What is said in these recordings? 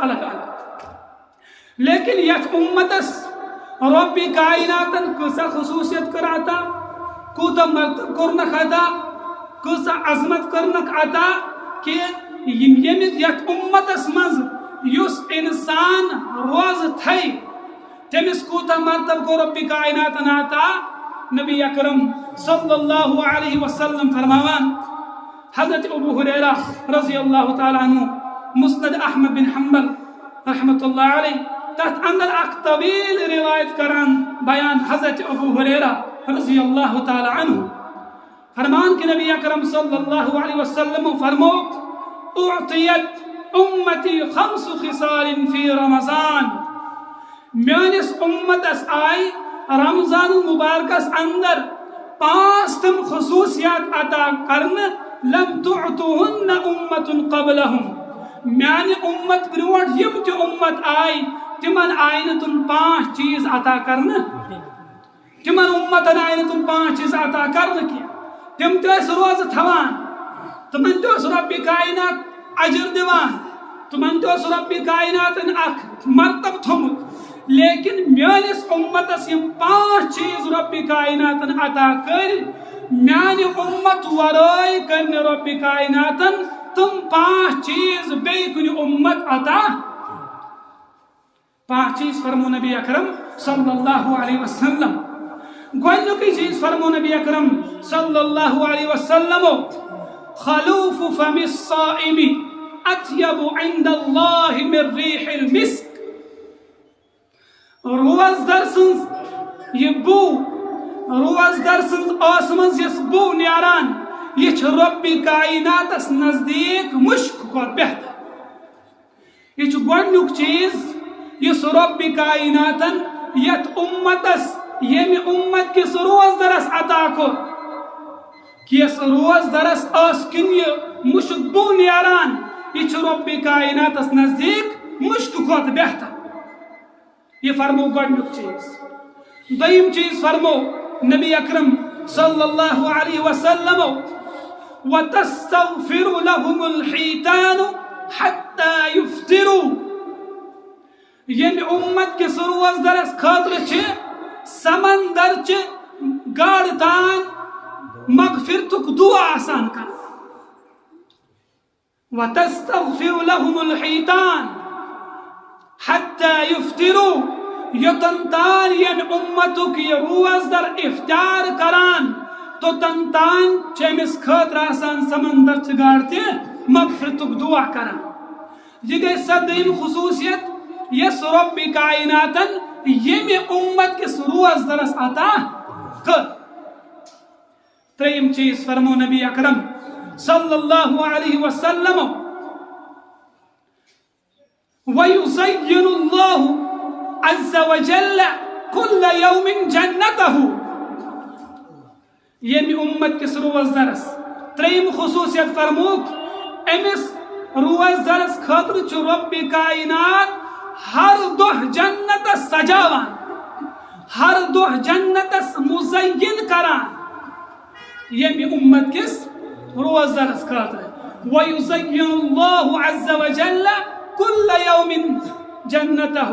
الگ الگ لیکن یت امتس رب کائناتن کسا خصوصیت کر عطا کوتا مرتب کرنک عطا کسا عظمت کرنک عطا کہ یت امتس مز یس انسان روز تھئی تمس کوتا مرتب کو رب کائناتن عطا نبی اکرم صلی اللہ علیہ وسلم فرماوان حضرت ابو ہریرہ رضی اللہ تعالیٰ عنہ مسند احمد بن حنبل رحمت اللہ علیہ تحت اندر اک طویل روایت کران بیان حضرت ابو ہریرہ رضی اللہ تعالیٰ عنہ فرمان کہ نبی اکرم صلی اللہ علیہ وسلم فرمو اعطیت امتی 5 خصال فی رمضان میانس امتس آئی رمضان المبارکس اندر 5 تم خصوصیات عطا کرن لم تعطوهن امت قبلهم میان امت بروٹ یم تہ امت آئی تمن آئین تم 5 چیز عطا کرن تمن امتن آئین تم 5 چیز عطا کرن کی تم تیس روز تھوان تمن تیس رب کائنات اجر دیوان تمن تیس رب کائنات اک مرتب تھمت لیکن میانس امتس یم 5 چیز رب کائنات عطا کر میان امت ورائی کرنے رب کائنات تم 5 چیز بے کن امت عطا 5 چیز فرمو نبی اکرم صلی اللہ علیہ وسلم گوئنو کی چیز فرمو نبی اکرم صلی اللہ علیہ وسلم خلوف فم الصائم اطیب عند اللہ من ریح المسک روز درسنز یہ بو روز درسنز آسمنز یس بو نیاران یہ چھ رب کائنات اس نزدیک مشک کو بہتر یہ چھ گوڑنک چیز یہ رب کائناتن یت امتس یمی امت کس روز درس عطا کو کہ اس روز درس آسکن یہ مشک بو نیاران یہ چھ رب کائنات اس نزدیک مشک کو بہتر یہ فرمو گوڑنک چیز دویم چیز فرمو نبی اکرم صلی اللہ علیہ وسلم وَتَسْتَغْفِرُ لَهُمُ الْحِيتَانُ حَتَّى يُفْتِرُوا یم امت کے سروز درس خاطر چھ سمندر چھ گاڑتان مغفرتک دعا آسان کر وَتَسْتَغْفِرُ لَهُمُ الْحِيتَانُ حَتَّى يُفْتِرُوا یتنتان ین امتک یہ روز در افطار کران تو تنتان چیمس خاطر آسان سمندر چگارتے مغفرتک دعا کران یہ گئی صدیم خصوصیت یس رب کائناتن یمی امت کس روز درس عطا کر تریم چیز فرمو نبی اکرم صلی اللہ علیہ وسلم وَيُزَيِّنُ اللَّهُ عز وجل كل يوم جنته یمی امت کس روز درس تریم خصوصیت فرموک امس روز درس خاطر چھ رب کائنات ہر دہ جنت سجاوان ہر دہ جنت مزین کران یمی امت کس روز درس خاطر وَيُزَيِّنُ اللَّهُ عز وجل كل يوم جنته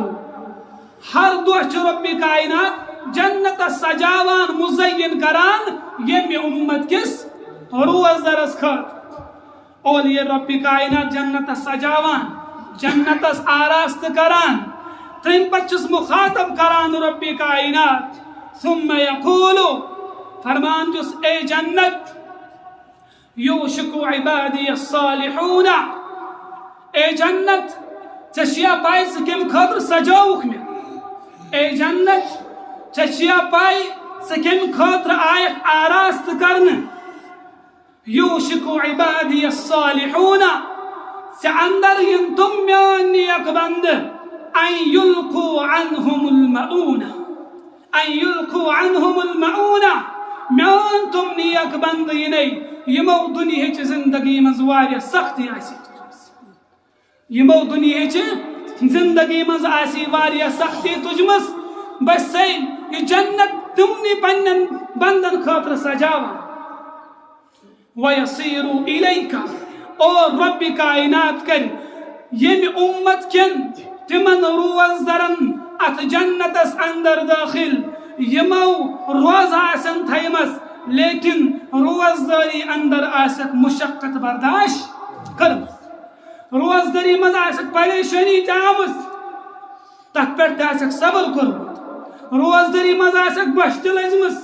ہر دہ چھ رب کائنات جنت سجاوان مزین کران یمی امت کس روز درس خاطر اور یہ رب کائنات جنت سجاوان جنت آراست کران تم پچھس مخاطب کران رب کائنات ثم یقولو فرمان جس اے جنت یوشکو عبادی الصالحون اے جنت چشیا پائی سکم خاطر سجاوک میں اے جنت چشیا پائی سکم خاطر آیت آراست کرن یوشکو عبادی الصالحون سے اندر ین تم میان نیک بند ان یلقو عنہم المعون ان یلقو عنہم المعون میان تم نیک بند ینی یمو دنیا چھ زندگی مزواری سختی آسی یمو دنیا چھ زندگی مز آسی واریا سختی تجمس بس سے یہ جنت تمنی پنن بندن خاطر سجاوا وَيَصِيرُ إِلَيْكَ اور رب کائنات کر یم امت کن تمن روزدرن ات جنتس اندر داخل یمو روز آسن تھیمس لیکن روزداری اندر آسک مشقت برداشت کرم روزداری مز آسک پریشانی تامس تک پر آسک صبر کرمت روزداری مز آسک بشت لجمس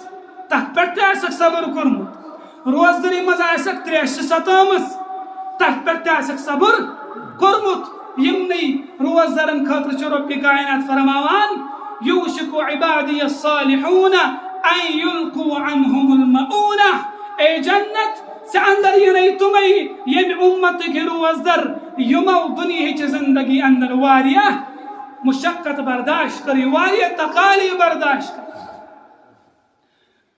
تک پر آسک صبر کرمت روزداری مز آسک تریش ستامس تک پر آسک صبر کرمت یمنی روزدارن خاطر چھ رب کائنات فرماوان یوشک عبادی الصالحون ان یلقوا عنهم المؤونہ اے جنت سے اندر یہ تمہیں یم امت کے روزدر یمو دنیا چ زندگی اندر واریہ مشقت برداشت کری واریہ تقالی برداشت کری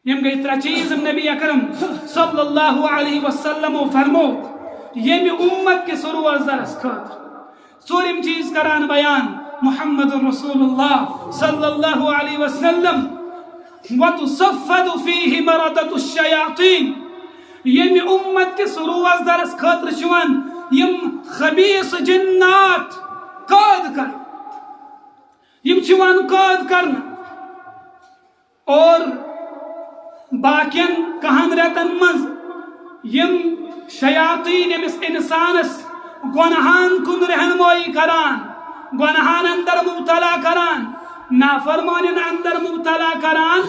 یم گئی ترہ چیز نبی اکرم صلی اللہ علیہ وسلم فرمو یم امت کے روزدر اس خاطر ژوٗرِم چیز کران بیان محمد رسول اللہ صلی اللہ علیہ وسلم وتصفد فیہ مردۃ الشیاطین یم امت کے روزدرس خاطر چون یم خبیث جنات قید کر یم چون قید کرنا اور باقین کہن رتن مز یم شیاطین امس انسانس گناہان کن رہنمائی کران گناہان اندر مبتلا کران نافرمانین اندر مبتلا کران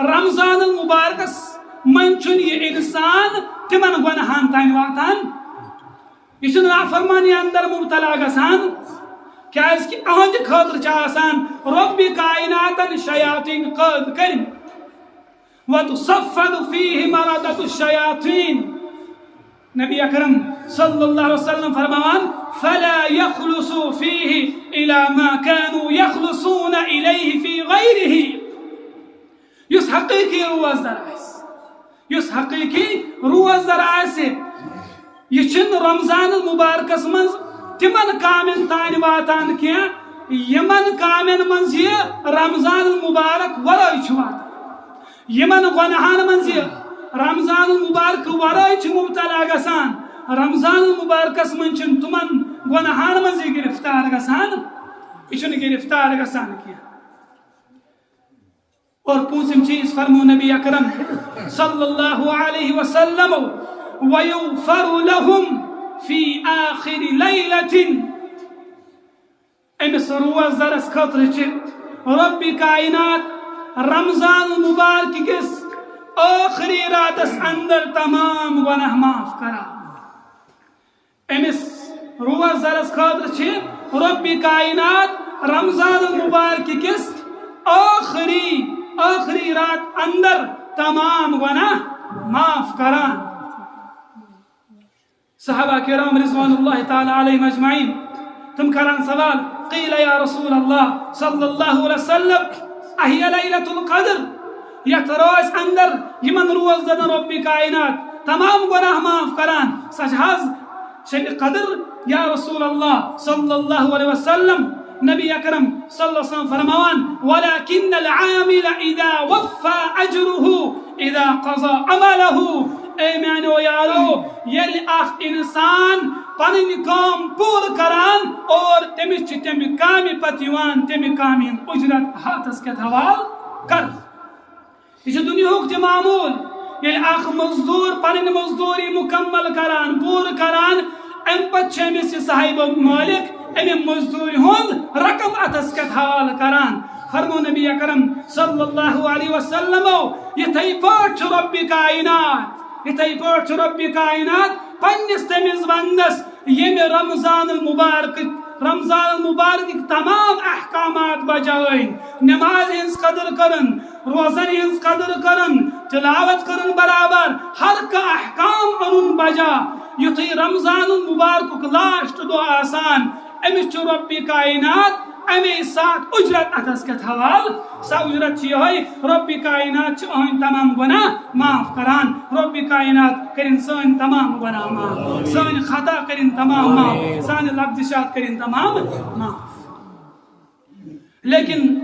رمضان المبارکس من چن یہ انسان تمن گناہان تین واتان یہ نافرمانی اندر مبتلا گسان کیاز کہ اہند خاطر آسان رب کائناتن شیاطین قید کرم وتصفد فیہ مردۃ الشیاطین نبی اکرم صلی اللہ علیہ وسلم فرمان فلا يخلصوا فيه الى ما كانوا يخلصون اليه في غيره يس حقيقي روزدر آس يس حقيقي روزدر آس يچن رمضان المبارکس منز تمن کامن تان واتان کیا یمن کامن منز یہ رمضان المبارک ورائے چھوات یمن گناہان منز یہ رمضان المبارک ورائے چھ مبتلا گسان رمضان المبارکس من چن تمن گناہان من گرفتار گسان یہ گرفتار گسان کیا اور پوچھم چیز فرمو نبی اکرم صلی اللہ علیہ وسلم ویغفر لهم فی آخر لیلت امس روزدرس خاطر چھ رب کائنات رمضان المبارک کس آخری راتس اندر تمام گناہ معاف کرا امس روزدرس خاطر چھ رب کائنات رمضان المبارک کس آخری رات اندر تمام گناہ معاف کرا صحابہ کرام رضوان اللہ تعالی علیہم اجمعین تم کران سوال قیل یا رسول اللہ صلی اللہ علیہ وسلم اہی لیلۃ القدر یت روز اندر یمن روزدر رب کائنات تمام گناہ معاف کران سجاز شب قدر یا رسول اللہ صلی اللہ علیہ وسلم نبی اکرم صلی اللہ علیہ وسلم فرموان ولكن العامل اذا وفى اجره اذا قضى عمله اے میانو یارو یل اخ انسان پنن کام پور کران اور تمس تم کامی پتیوان تم کامین اجرت ہاتس کے حوال کر یہ دنیا تہ معمول یل اخ مزدور پنن مزدوری مکمل کران پور کران ام پتہ امس صاحب مالک ام مزدوری ہند رقم اتس کے حوال کران فرمو نبی اکرم صلی اللہ علیہ وسلم یتھے پاٹ رب کائنات یتھے پاٹ رب کائنات پنس تمس ونس یم رمضان المبارک تمام احکامات بجائن نماز ہنس قدر کرن روزن ہنس قدر کرن تلاوت کرن برابر ہر کا احکام انن بجا یتھے رمضان المبارک لاسٹ دو آسان امس رب کائنات امی ساتھ اجرت اتس کے حوال سا اجرت یہ رب کائنات تمام گناہ معاف کران رب کائنات کرن سن تمام گناہ معاف سن خطا کرن تمام معاف سن لغزشات کرن تمام معاف لیکن